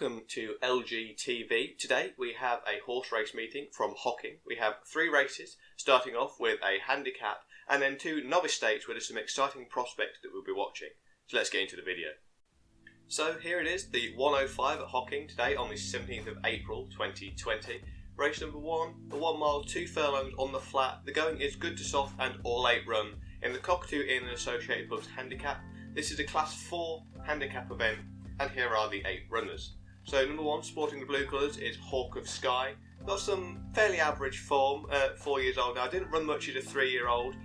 Welcome to LGTV. Today we have a horse race meeting from Hocking. We have 3 races, starting off with a handicap and then 2 novice stakes where there's some exciting prospects that we'll be watching. So let's get into the video. So here it is, the 105 at Hocking today on the 17th of April 2020. Race number 1, the 1 mile 2 furlongs on the flat. The going is good to soft and all 8 run in the Cockatoo Inn and Associated Clubs handicap. This is a class 4 handicap event. And here are the 8 runners. So number 1, sporting the blue colours, is Hawk of Sky. Got some fairly average form, 4 years old now. Didn't run much as a 3-year-old.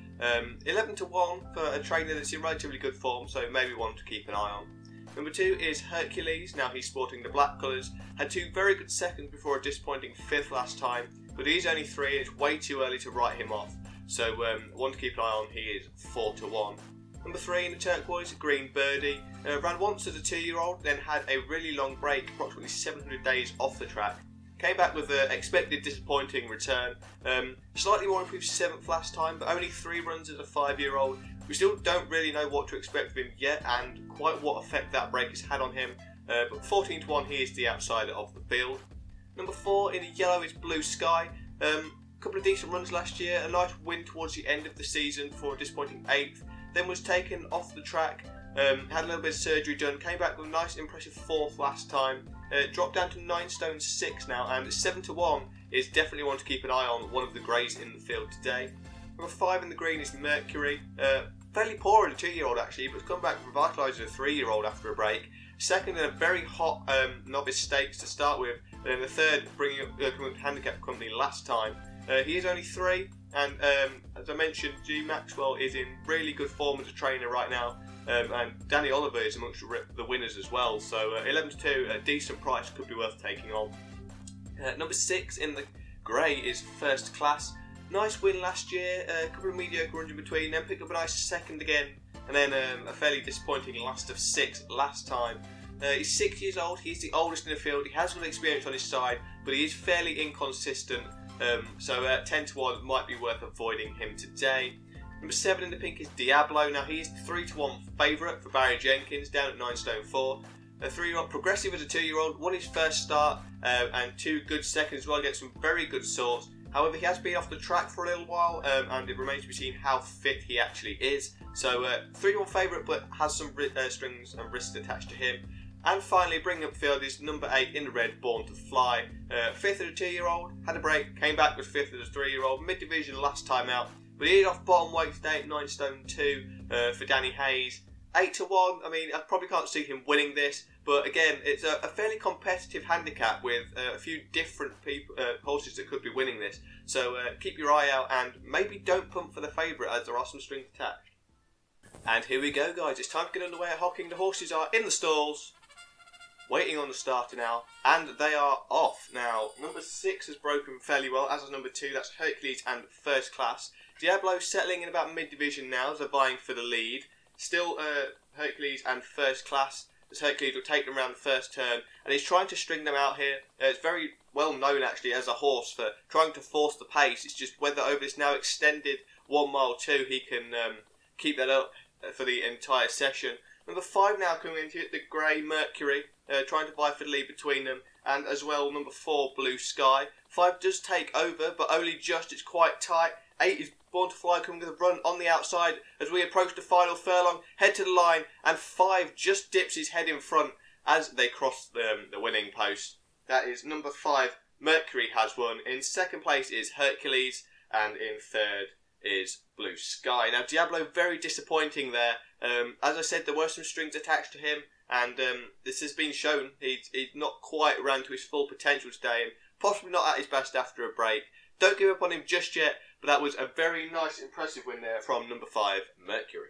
11 to 1 for a trainer that's in relatively good form, so maybe one to keep an eye on. Number 2 is Hercules. Now he's sporting the black colours. Had 2 very good seconds before a disappointing 5th last time, but he's only 3 and it's way too early to write him off. So one to keep an eye on, he is 4 to 1. Number 3 in the turquoise, Green Birdie. Ran once as a 2-year-old, then had a really long break, approximately 700 days off the track. Came back with an expected disappointing return. Slightly more improved 7th last time, but only 3 runs as a 5-year-old. We still don't really know what to expect of him yet, and quite what effect that break has had on him. But 14 to 1, he is the outsider of the field. Number 4 in the yellow is Blue Sky. Couple of decent runs last year, a nice win towards the end of the season for a disappointing 8th. Then was taken off the track, had a little bit of surgery done, came back with a nice impressive 4th last time, dropped down to 9 stone 6 now, and 7 to 1 is definitely one to keep an eye on, one of the greys in the field today. Number 5 in the green is Mercury, fairly poor in a 2-year-old actually, but come back revitalised as a 3-year-old after a break. Second in a very hot novice stakes to start with, and then the third bringing up the handicap company last time. He is only 3. And as I mentioned, G Maxwell is in really good form as a trainer right now, and Danny Oliver is amongst the winners as well. So 11 to 2, a decent price, could be worth taking on. Number 6 in the grey is First Class. Nice win last year, a couple of mediocre runs in between, then picked up a nice second again, and then a fairly disappointing last of 6 last time. He's 6 years old, he's the oldest in the field, he has got experience on his side, but he is fairly inconsistent. So 10 to 1 might be worth avoiding him today. Number 7 in the pink is Diablo. Now he is the 3 to 1 favourite for Barry Jenkins, down at 9 stone 4. A 3-year-old, progressive as a 2-year-old, won his first start and 2 good seconds as well, against some very good sorts. However, he has been off the track for a little while, and it remains to be seen how fit he actually is. So 3 to 1 favourite, but has some strings and risks attached to him. And finally, bringing up field is number 8 in the red, Born to Fly. 5th as a 2-year-old, had a break, came back with 5th as a 3-year-old, mid-division last time out, but he is off bottom weight today at 9 stone 2 for Danny Hayes. 8 to 1, I mean, I probably can't see him winning this, but again, it's a fairly competitive handicap with a few different horses that could be winning this. So keep your eye out and maybe don't pump for the favourite, as there are some strings attached. And here we go, guys, it's time to get underway at Hocking. The horses are in the stalls, waiting on the starter now, and they are off. Now, number 6 has broken fairly well, as is number 2, that's Hercules and First Class. Diablo settling in about mid-division now, as they're vying for the lead. Still Hercules and First Class, as Hercules will take them around the first turn, and he's trying to string them out here. It's very well known actually as a horse for trying to force the pace. It's just whether over this now extended 1 mile 2 he can keep that up for the entire session. Number 5 now coming into it, the grey Mercury, trying to vie for the lead between them, and as well number 4 Blue Sky. 5 does take over, but only just, it's quite tight. 8 is Born to Fly coming with a run on the outside as we approach the final furlong, head to the line, and 5 just dips his head in front as they cross the winning post. That is number 5, Mercury has won. In second place is Hercules, and in third is Blue Sky. Now Diablo, very disappointing there. As I said, there were some strings attached to him, and this has been shown. He's not quite ran to his full potential today, and possibly not at his best after a break. Don't give up on him just yet, but that was a very nice, impressive win there from number 5, Mercury.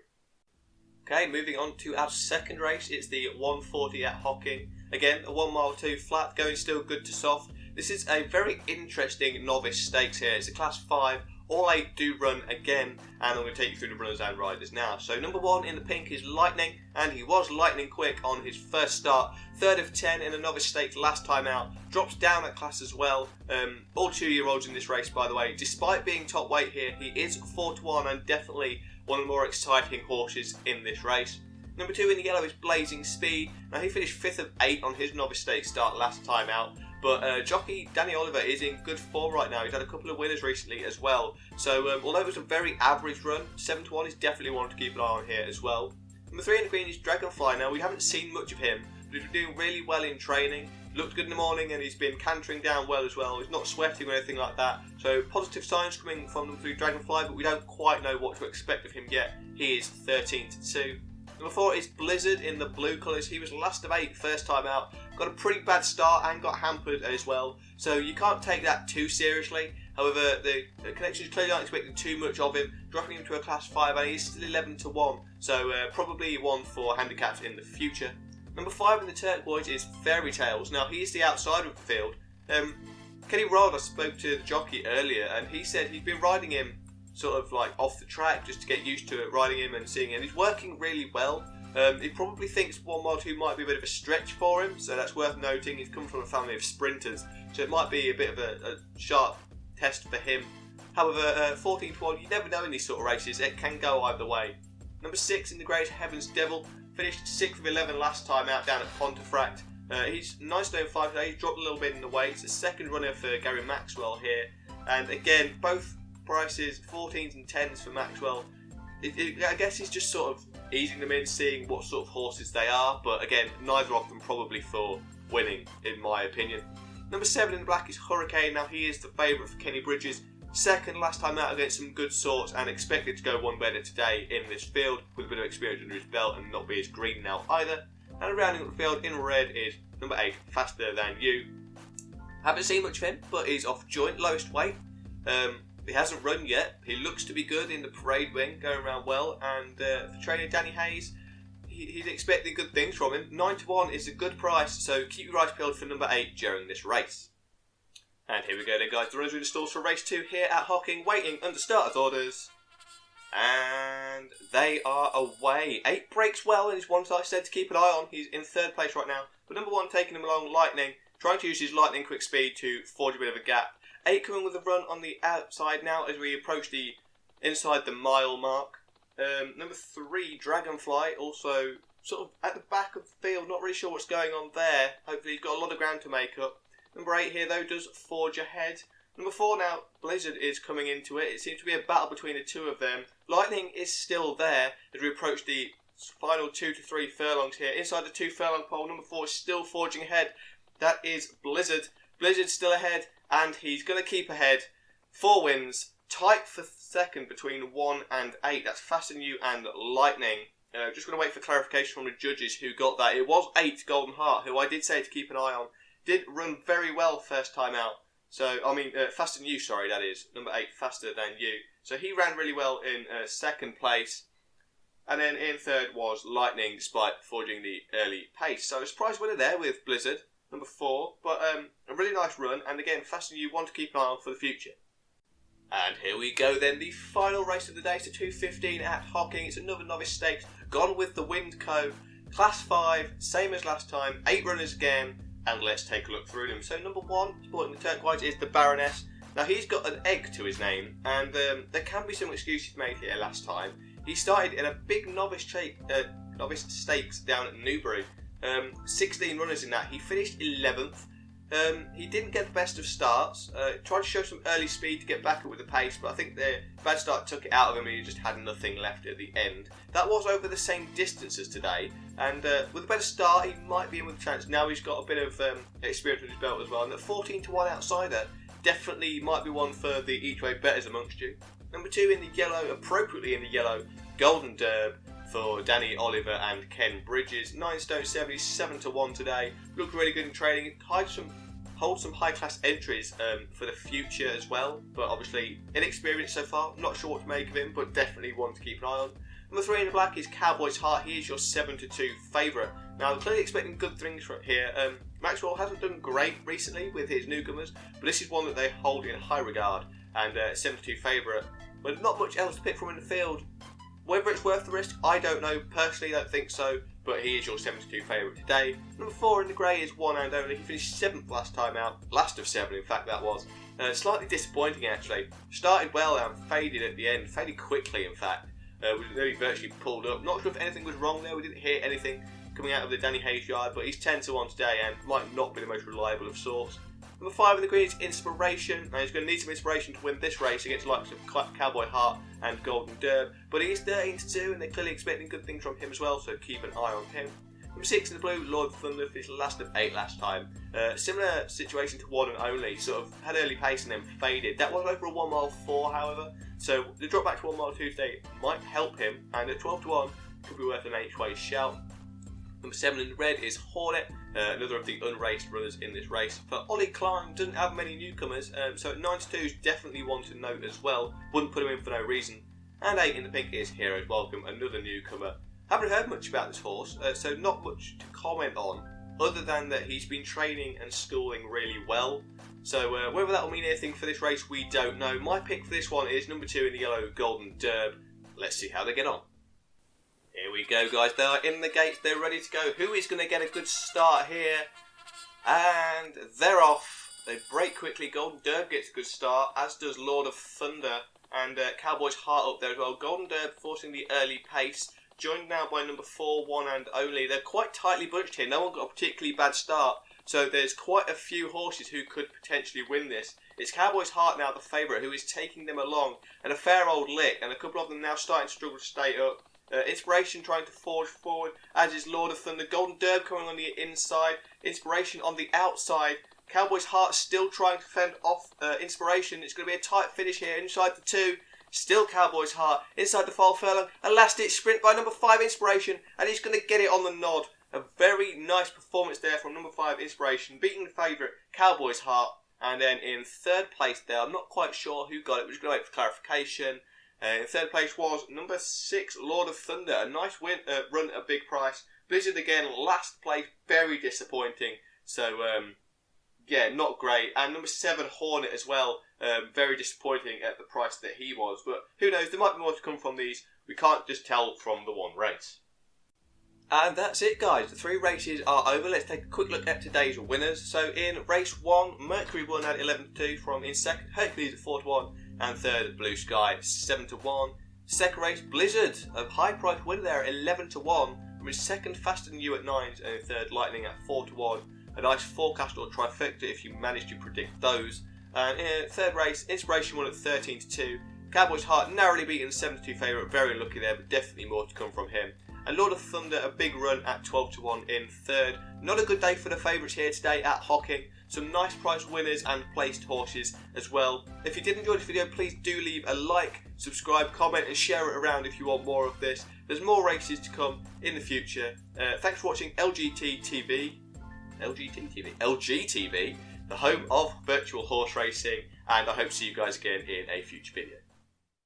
Okay, moving on to our second race. It's the 140 at Hocking. Again, a 1 mile 2 flat, going still good to soft. This is a very interesting novice stakes here. It's a class 5. All 8 do run again, and I'm going to take you through the runners and riders now. So number 1 in the pink is Lightning, and he was lightning quick on his first start. 3rd of 10 in a novice stakes last time out. Drops down that class as well. All 2-year-olds in this race, by the way. Despite being top weight here, he is 4 to 1 and definitely one of the more exciting horses in this race. Number 2 in the yellow is Blazing Speed. Now he finished 5th of 8 on his novice stakes start last time out, but jockey Danny Oliver is in good form right now. He's had a couple of winners recently as well. So although it was a very average run, 7-1 is definitely one to keep an eye on here as well. Number 3 in the green is Dragonfly. Now we haven't seen much of him, but he's been doing really well in training. Looked good in the morning and he's been cantering down well as well. He's not sweating or anything like that. So positive signs coming from them through Dragonfly, but we don't quite know what to expect of him yet. He is 13-2. Number 4 is Blizzard in the blue colours. He was last of 8 first time out. Got a pretty bad start and got hampered as well. So you can't take that too seriously. However, the connections clearly aren't expecting too much of him. Dropping him to a class 5 and he's still 11-1. So probably one for handicaps in the future. Number 5 in the turquoise is Fairy Tales. Now he is the outsider of the field. Kenny Rod, I spoke to the jockey earlier and he said he'd been riding him sort of like off the track just to get used to it, riding him and seeing him. He's working really well. He probably thinks 1 mile 2 might be a bit of a stretch for him, so that's worth noting. He's come from a family of sprinters, so it might be a bit of a sharp test for him. However, 14-1, you never know in these sort of races, it can go either way. Number 6 in the Great Heavens Devil, finished 6th of 11 last time out down at Pontefract. He's 9 stone 5 today, he's dropped a little bit in the weight. It's a second runner for Gary Maxwell here, and again, both prices 14s and 10s for Maxwell. I guess he's just sort of easing them in, seeing what sort of horses they are, but again, neither of them probably for winning in my opinion. Number 7 in the black is Hurricane. Now he is the favourite for Kenny Bridges, second last time out against some good sorts and expected to go one better today in this field with a bit of experience under his belt and not be as green now either. And rounding up the field in red is number 8, Faster Than You. Haven't seen much of him, but he's off joint lowest weight. He hasn't run yet. He looks to be good in the parade wing, going around well. And for trainer Danny Hayes, he's expecting good things from him. 9-1 is a good price, so keep your eyes peeled for number 8 during this race. And here we go then, guys. The runners are in the stalls for race 2 here at Hocking, waiting under starter's orders. And they are away. 8 breaks well, and it's one that I said to keep an eye on. He's in 3rd place right now. But number 1 taking him along, Lightning, trying to use his lightning quick speed to forge a bit of a gap. 8 coming with a run on the outside now as we approach the inside the mile mark. Number 3, Dragonfly, also sort of at the back of the field, not really sure what's going on there. Hopefully he's got a lot of ground to make up. Number 8 here though does forge ahead. Number 4 now, Blizzard is coming into it. It seems to be a battle between the two of them. Lightning is still there as we approach the final 2 to 3 furlongs here. Inside the 2 furlong pole, number 4 is still forging ahead. That is Blizzard. Blizzard's still ahead, and he's going to keep ahead. 4 wins, tight for second between 1 and 8. That's Faster Than You and Lightning. Just going to wait for clarification from the judges who got that. It was 8 Golden Heart, who I did say to keep an eye on. Did run very well first time out. So, Faster Than You, sorry, that is. Number 8, Faster Than You. So he ran really well in 2nd place. And then in 3rd was Lightning, despite forging the early pace. So a surprise winner there with Blizzard. Number 4, but a really nice run, and again, Faster Than You, one to keep an eye on for the future. And here we go then, the final race of the day, so 2:15 at Hocking. It's another novice stakes, Gone With The Wind Co. Class 5, same as last time, 8 runners again, and let's take a look through them. So number 1, sporting the turquoise, is the Baroness. Now he's got an egg to his name, and there can be some excuses made here last time. He started in a big novice stakes down at Newbury. 16 runners in that. He finished 11th. He didn't get the best of starts. Tried to show some early speed to get back up with the pace, but I think the bad start took it out of him and he just had nothing left at the end. That was over the same distance as today, and with a better start, he might be in with a chance. Now he's got a bit of experience with his belt as well, and at 14-1 outsider, definitely might be one for the each way betters amongst you. Number 2 in the yellow, appropriately in the yellow, Golden Derb for Danny Oliver and Ken Bridges. 9 stone 77-1 today. Looked really good in training. Hold some high class entries for the future as well, but obviously inexperienced so far. Not sure what to make of him, but definitely one to keep an eye on. Number 3 in the black is Cowboy's Heart. He is your 7-2 favourite. Now I'm clearly expecting good things from here. Maxwell hasn't done great recently with his newcomers, but this is one that they hold in high regard, and 7-2 favourite. But not much else to pick from in the field. Whether it's worth the risk, I don't know. Personally, don't think so, but he is your 7-2 favourite today. Number 4 in the grey is One and Only. He finished 7th last time out. Last of 7, in fact, that was. Slightly disappointing, actually. Started well and faded at the end. Faded quickly, in fact. We virtually pulled up. Not sure if anything was wrong there. We didn't hear anything coming out of the Danny Hayes yard, but he's 10 to 1 today and might not be the most reliable of sorts. Number 5 in the green is Inspiration, and he's going to need some inspiration to win this race against the likes of Cowboy Heart and Golden Derb, but he is 13 to 2 and they're clearly expecting good things from him as well, so keep an eye on him. Number 6 in the blue, Lord of Thunder, finished last of 8 last time. Similar situation to One and Only, sort of had early pace and then faded. That was over a 1 mile 4, however, so the drop back to 1 mile 2 today might help him, and at 12 to 1 could be worth an H-way shout. Number 7 in the red is Hornet, another of the unraced runners in this race. For Ollie Klein, doesn't have many newcomers, so at 9 to 2 is definitely one to note as well. Wouldn't put him in for no reason. And 8 in the pink is Heroes Welcome, another newcomer. Haven't heard much about this horse, so not much to comment on, other than that he's been training and schooling really well. So whether that will mean anything for this race, we don't know. My pick for this one is number 2 in the yellow, Golden Derb. Let's see how they get on. Here we go, guys. They are in the gates. They're ready to go. Who is going to get a good start here? And they're off. They break quickly. Golden Derb gets a good start, as does Lord of Thunder. And Cowboy's Heart up there as well. Golden Derb forcing the early pace. Joined now by number 4, One and Only. They're quite tightly bunched here. No one got a particularly bad start. So there's quite a few horses who could potentially win this. It's Cowboy's Heart now, the favourite, who is taking them along. And a fair old lick. And a couple of them now starting to struggle to stay up. Inspiration trying to forge forward, as is Lord of Thunder. Golden Derb coming on the inside. Inspiration on the outside. Cowboy's Heart still trying to fend off Inspiration. It's going to be a tight finish here inside the 2. Still Cowboy's Heart inside the 4 furlong. A last ditch sprint by number 5 Inspiration, and he's going to get it on the nod. A very nice performance there from number 5 Inspiration, beating the favourite Cowboy's Heart. And then in 3rd place there, I'm not quite sure who got it. We're just going to wait for clarification. In 3rd place was number 6, Lord of Thunder. A nice win, run at a big price. Blizzard again, last place, very disappointing. So, yeah, not great. And number 7, Hornet as well. Very disappointing at the price that he was. But who knows, there might be more to come from these. We can't just tell from the one race. And that's it, guys. The 3 races are over. Let's take a quick look at today's winners. So in race 1, Mercury won at 11 to 2 from in 2nd, Hercules at 4 to 1. And 3rd, Blue Sky, 7 to 1. 2nd race, Blizzard, a high price winner there at 11 to 1. From his 2nd, Faster Than You at 9s, and in 3rd, Lightning at 4 to 1. A nice forecast or trifecta if you manage to predict those. And in 3rd race, Inspiration won at 13 to 2. Cowboy's Heart narrowly beaten 7 to 2 favourite, very unlucky there, but definitely more to come from him. And Lord of Thunder, a big run at 12 to 1 in 3rd. Not a good day for the favourites here today at Hocking. Some nice price winners and placed horses as well. If you did enjoy this video, please do leave a like, subscribe, comment and share it around if you want more of this. There's more races to come in the future. Thanks for watching LGTV, the home of virtual horse racing, and I hope to see you guys again in a future video.